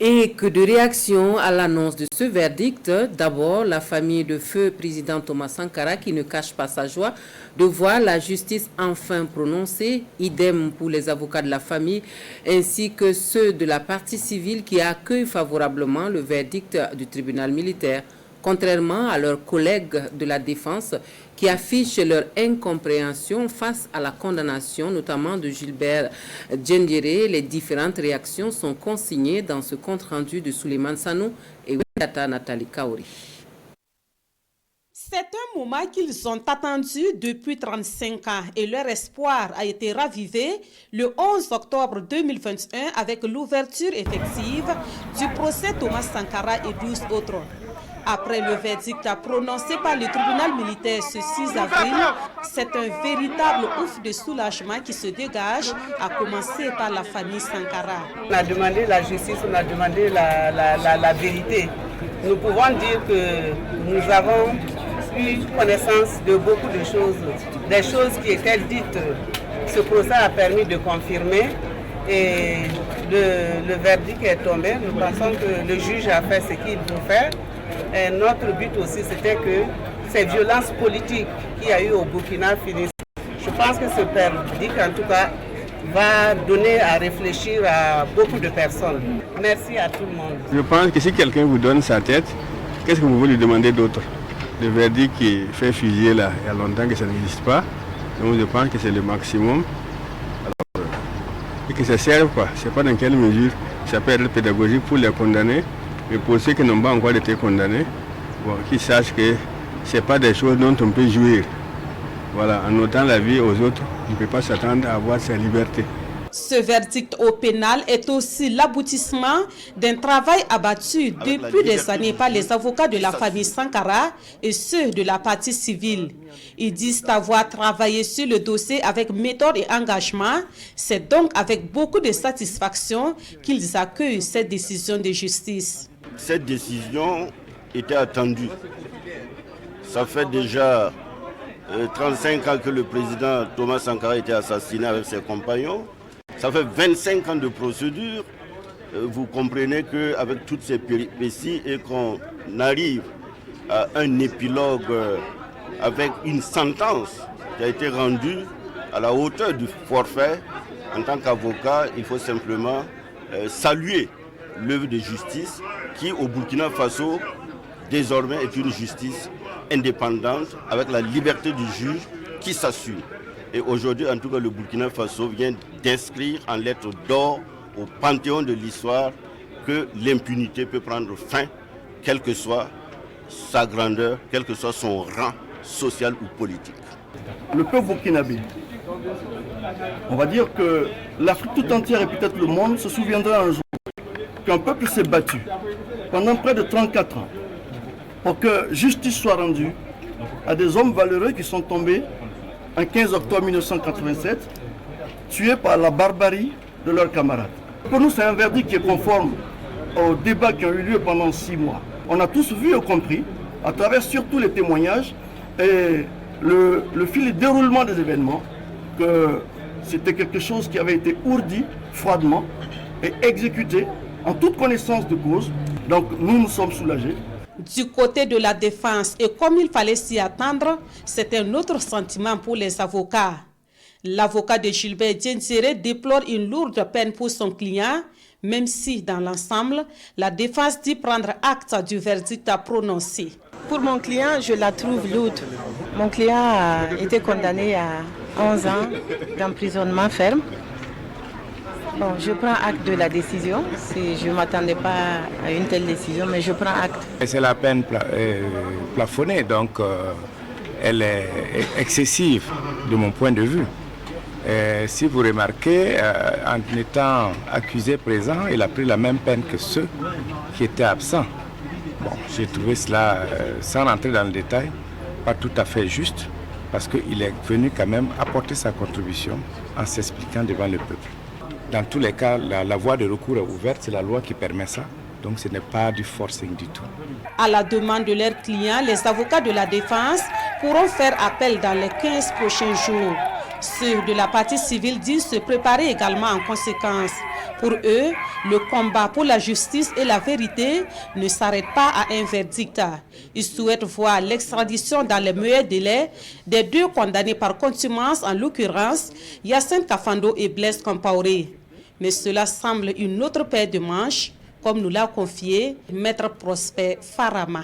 Et que de réactions à l'annonce de ce verdict. D'abord, la famille de feu président Thomas Sankara qui ne cache pas sa joie de voir la justice enfin prononcée. Idem pour les avocats de la famille ainsi que ceux de la partie civile qui accueillent favorablement le verdict du tribunal militaire. Contrairement à leurs collègues de la défense qui affichent leur incompréhension face à la condamnation, notamment de Gilbert Diendéré, les différentes réactions sont consignées dans ce compte-rendu de Souleymane Sanou et Nathalie Kaori. C'est un moment qu'ils ont attendu depuis 35 ans et leur espoir a été ravivé le 11 octobre 2021 avec l'ouverture effective du procès Thomas Sankara et 12 autres. Après le verdict prononcé par le tribunal militaire ce 6 avril, c'est un véritable ouf de soulagement qui se dégage, à commencer par la famille Sankara. On a demandé la justice, on a demandé la vérité. Nous pouvons dire que nous avons eu connaissance de beaucoup de choses, des choses qui étaient dites. Ce procès a permis de confirmer et le verdict est tombé. Nous pensons que le juge a fait ce qu'il faut faire. Et notre but aussi, c'était que ces violences politiques qu'il y a eu au Burkina finissent. Je pense que ce verdict, en tout cas, va donner à réfléchir à beaucoup de personnes. Merci à tout le monde. Je pense que si quelqu'un vous donne sa tête, qu'est-ce que vous voulez lui demander d'autre? Le verdict qui fait fusiller là, il y a longtemps que ça n'existe pas. Donc je pense que c'est le maximum. Alors, et que ça serve quoi. Je ne sais pas dans quelle mesure ça peut être pédagogique pour les condamnés. Mais pour ceux qui n'ont pas encore été condamnés, bon, qu'ils sachent que ce n'est pas des choses dont on peut jouir. Voilà, en ôtant la vie aux autres, on ne peut pas s'attendre à avoir sa liberté. Ce verdict au pénal est aussi l'aboutissement d'un travail abattu depuis des années par les avocats de la famille Sankara et ceux de la partie civile. Ils disent avoir travaillé sur le dossier avec méthode et engagement. C'est donc avec beaucoup de satisfaction qu'ils accueillent cette décision de justice. Cette décision était attendue. Ça fait déjà 35 ans que le président Thomas Sankara a été assassiné avec ses compagnons. Ça fait 25 ans de procédure. Vous comprenez qu'avec toutes ces péripéties et qu'on arrive à un épilogue avec une sentence qui a été rendue à la hauteur du forfait, en tant qu'avocat, il faut simplement saluer l'œuvre de justice qui, au Burkina Faso, désormais est une justice indépendante avec la liberté du juge qui s'assure. Et aujourd'hui, en tout cas, le Burkina Faso vient d'inscrire en lettres d'or au panthéon de l'histoire que l'impunité peut prendre fin, quelle que soit sa grandeur, quel que soit son rang social ou politique. Le peuple burkinabé, on va dire que l'Afrique tout entière et peut-être le monde se souviendra un jour qu'un peuple s'est battu pendant près de 34 ans pour que justice soit rendue à des hommes valeureux qui sont tombés en 15 octobre 1987, tués par la barbarie de leurs camarades. Pour nous, c'est un verdict qui est conforme aux débats qui ont eu lieu pendant 6 mois. On a tous vu et compris, à travers surtout les témoignages et le fil de déroulement des événements, que c'était quelque chose qui avait été ourdi froidement et exécuté en toute connaissance de cause. Donc nous sommes soulagés. Du côté de la défense, et comme il fallait s'y attendre, c'est un autre sentiment pour les avocats. L'avocat de Gilbert Diendéré déplore une lourde peine pour son client, même si dans l'ensemble, la défense dit prendre acte du verdict prononcé. Pour mon client, je la trouve lourde. Mon client a été condamné à 11 ans d'emprisonnement ferme. Bon, je prends acte de la décision. Je ne m'attendais pas à une telle décision, mais je prends acte. C'est la peine plafonnée, donc elle est excessive de mon point de vue. Si vous remarquez, en étant accusé présent, il a pris la même peine que ceux qui étaient absents. Bon, j'ai trouvé cela, sans rentrer dans le détail, pas tout à fait juste, parce qu'il est venu quand même apporter sa contribution en s'expliquant devant le peuple. Dans tous les cas, la voie de recours est ouverte, c'est la loi qui permet ça. Donc ce n'est pas du forcing du tout. À la demande de leurs clients, les avocats de la défense pourront faire appel dans les 15 prochains jours. Ceux de la partie civile disent se préparer également en conséquence. Pour eux, le combat pour la justice et la vérité ne s'arrête pas à un verdict. Ils souhaitent voir l'extradition dans les meilleurs délais des 2 condamnés par contumace, en l'occurrence Yacine Kafando et Blaise Compaoré. Mais cela semble une autre paire de manches, comme nous l'a confié Maître Prosper Farama.